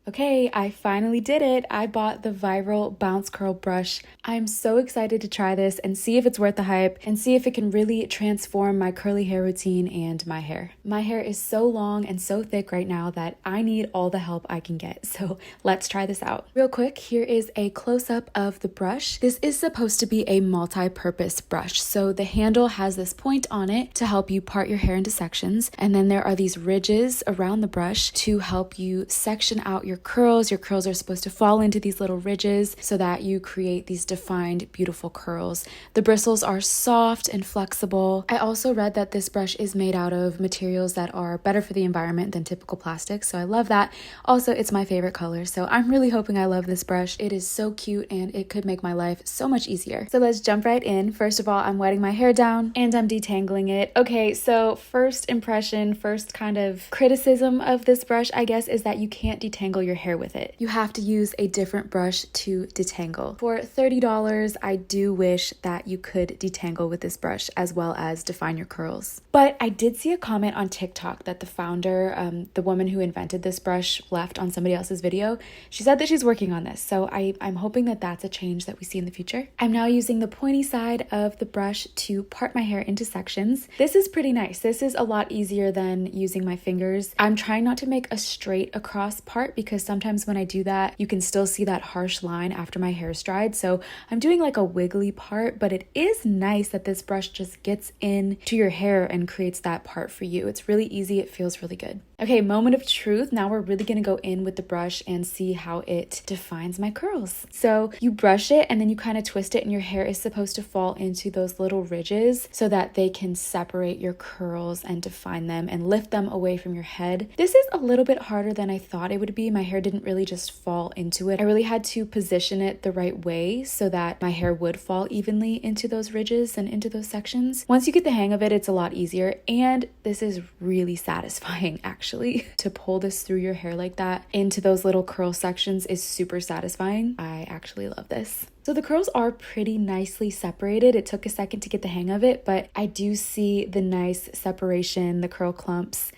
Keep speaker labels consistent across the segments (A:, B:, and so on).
A: Okay, I finally did it. I bought the viral bounce curl brush. I'm so excited to try this and see if it's worth the hype and see if it can really transform my curly hair routine and my hair. My hair is so long and so thick right now that I need all the help I can get. So let's try this out. Real quick, here is a close-up of the brush. This is supposed to be a multi-purpose brush. So the handle has this point on it to help you part your hair into sections. And then there are these ridges around the brush to help you section out your curls. Your curls are supposed to fall into these little ridges so that you create these defined, beautiful curls. The bristles are soft and flexible. I also read that this brush is made out of materials that are better for the environment than typical plastic, so I love that. Also, it's my favorite color, so I'm really hoping I love this brush. It is so cute and it could make my life so much easier. So let's jump right in. First of all, I'm wetting my hair down and I'm detangling it. Okay, so first impression, first kind of criticism of this brush, I guess, is that you can't detangle your hair with it. You have to use a different brush to detangle. For $30, I do wish that you could detangle with this brush as well as define your curls. But I did see a comment on TikTok that the founder, the woman who invented this brush, left on somebody else's video. She said that she's working on this, so I'm hoping that that's a change that we see in the future. I'm now using the pointy side of the brush to part my hair into sections. This is pretty nice. This is a lot easier than using my fingers. I'm trying not to make a straight across part because sometimes when I do that, you can still see that harsh line after my hair's dried. So I'm doing like a wiggly part, but it is nice that this brush just gets into your hair and creates that part for you. It's really easy. It feels really good. Okay, moment of truth. Now we're really gonna go in with the brush and see how it defines my curls. So you brush it and then you kind of twist it and your hair is supposed to fall into those little ridges so that they can separate your curls and define them and lift them away from your head. This is a little bit harder than I thought it would be. My hair didn't really just fall into it. I really had to position it the right way so that my hair would fall evenly into those ridges and into those sections. Once you get the hang of it, it's a lot easier, and this is really satisfying actually. To pull this through your hair like that into those little curl sections is super satisfying. I actually love this. So the curls are pretty nicely separated. It took a second to get the hang of it, but I do see the nice separation, the curl clumps.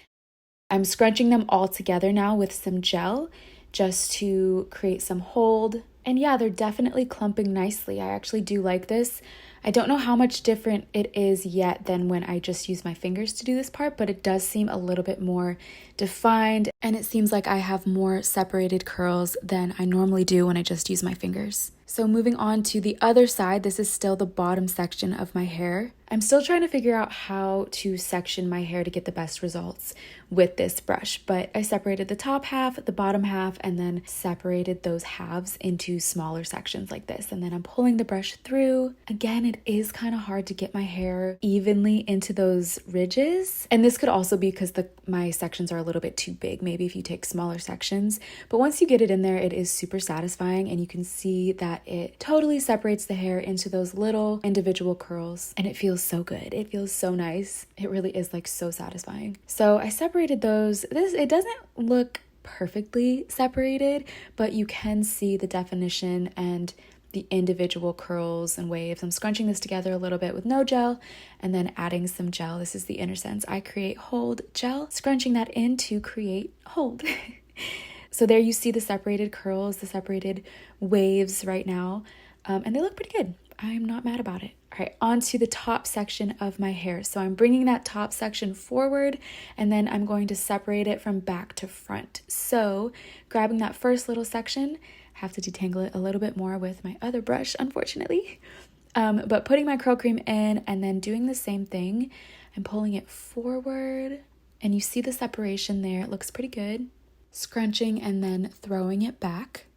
A: I'm scrunching them all together now with some gel just to create some hold. And yeah, they're definitely clumping nicely. I actually do like this. I don't know how much different it is yet than when I just use my fingers to do this part, but it does seem a little bit more defined, and it seems like I have more separated curls than I normally do when I just use my fingers. So moving on to the other side, this is still the bottom section of my hair. I'm still trying to figure out how to section my hair to get the best results with this brush, but I separated the top half, the bottom half, and then separated those halves into smaller sections like this. And then I'm pulling the brush through. Again, it is kind of hard to get my hair evenly into those ridges. And this could also be because my sections are a little bit too big, maybe if you take smaller sections. But once you get it in there, it is super satisfying, and you can see that it totally separates the hair into those little individual curls, and it feels so good. It feels so nice. It really is like so satisfying. So I separated those. It doesn't look perfectly separated, but you can see the definition and the individual curls and waves. I'm scrunching this together a little bit with no gel and then adding some gel. This is the Inner Sense I Create Hold gel, scrunching that in to create hold. So there you see the separated curls, the separated waves right now, and they look pretty good. I'm not mad about it. All right, on to the top section of my hair. So I'm bringing that top section forward, and then I'm going to separate it from back to front. So grabbing that first little section, have to detangle it a little bit more with my other brush, unfortunately. But putting my curl cream in and then doing the same thing, I'm pulling it forward, and you see the separation there. It looks pretty good. Scrunching and then throwing it back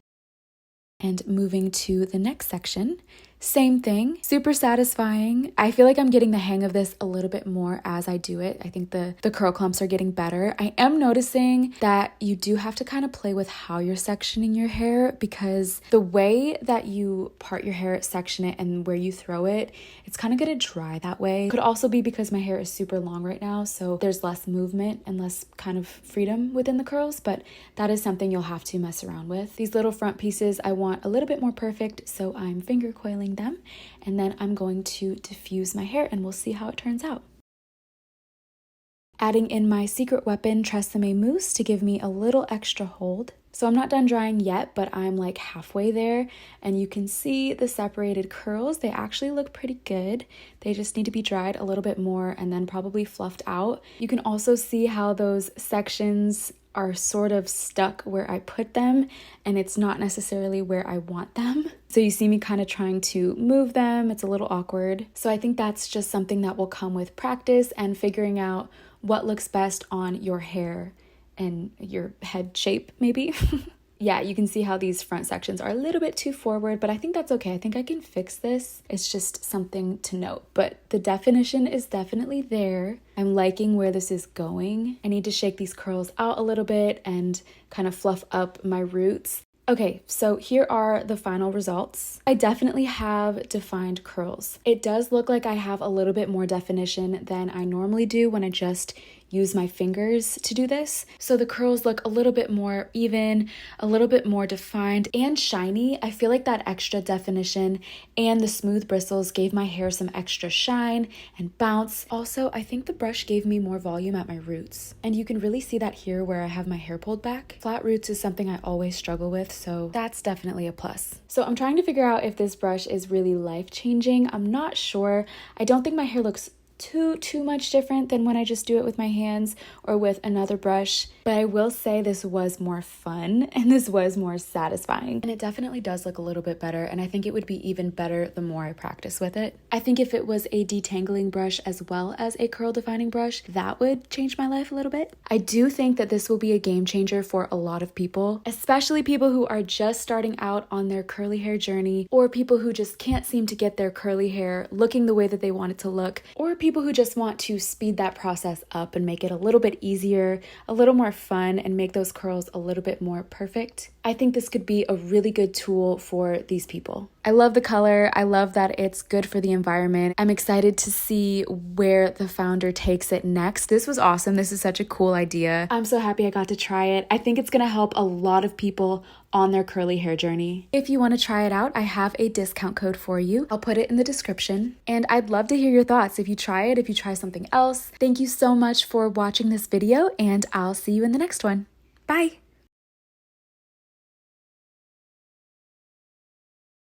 A: and moving to the next section. Same thing, super satisfying. I feel like I'm getting the hang of this a little bit more as I do it. I think the curl clumps are getting better. I am noticing that you do have to kind of play with how you're sectioning your hair, because the way that you part your hair, section it, and where you throw it, it's kind of gonna dry that way. Could also be because my hair is super long right now, so there's less movement and less kind of freedom within the curls, but that is something you'll have to mess around with. These little front pieces I want a little bit more perfect, so I'm finger coiling them, and then I'm going to diffuse my hair and we'll see how it turns out. Adding in my secret weapon, Tresemme Mousse, to give me a little extra hold. So I'm not done drying yet, but I'm like halfway there, and you can see the separated curls. They actually look pretty good. They just need to be dried a little bit more and then probably fluffed out. You can also see how those sections are sort of stuck where I put them, and it's not necessarily where I want them. So you see me kind of trying to move them. It's a little awkward. So I think that's just something that will come with practice and figuring out what looks best on your hair and your head shape, maybe. Yeah, you can see how these front sections are a little bit too forward, but I think that's okay. I think I can fix this. It's just something to note, but the definition is definitely there. I'm liking where this is going. I need to shake these curls out a little bit and kind of fluff up my roots. Okay, so here are the final results. I definitely have defined curls. It does look like I have a little bit more definition than I normally do when I just use my fingers to do this. So the curls look a little bit more even, a little bit more defined and shiny. I feel like that extra definition and the smooth bristles gave my hair some extra shine and bounce. Also, I think the brush gave me more volume at my roots. And you can really see that here where I have my hair pulled back. Flat roots is something I always struggle with, so that's definitely a plus. So I'm trying to figure out if this brush is really life-changing. I'm not sure. I don't think my hair looks too much different than when I just do it with my hands or with another brush, but I will say this was more fun and this was more satisfying, and it definitely does look a little bit better, and I think it would be even better the more I practice with it. I think if it was a detangling brush as well as a curl defining brush, that would change my life a little bit. I do think that this will be a game changer for a lot of people, especially people who are just starting out on their curly hair journey, or people who just can't seem to get their curly hair looking the way that they want it to look, or people who just want to speed that process up and make it a little bit easier, a little more fun, and make those curls a little bit more perfect. I think this could be a really good tool for these people. I love the color. I love that it's good for the environment. I'm excited to see where the founder takes it next. This was awesome. This is such a cool idea. I'm so happy I got to try it. I think it's going to help a lot of people on their curly hair journey. If you want to try it out, I have a discount code for you. I'll put it in the description. And I'd love to hear your thoughts if you try it, if you try something else. Thank you so much for watching this video, and I'll see you in the next one. Bye!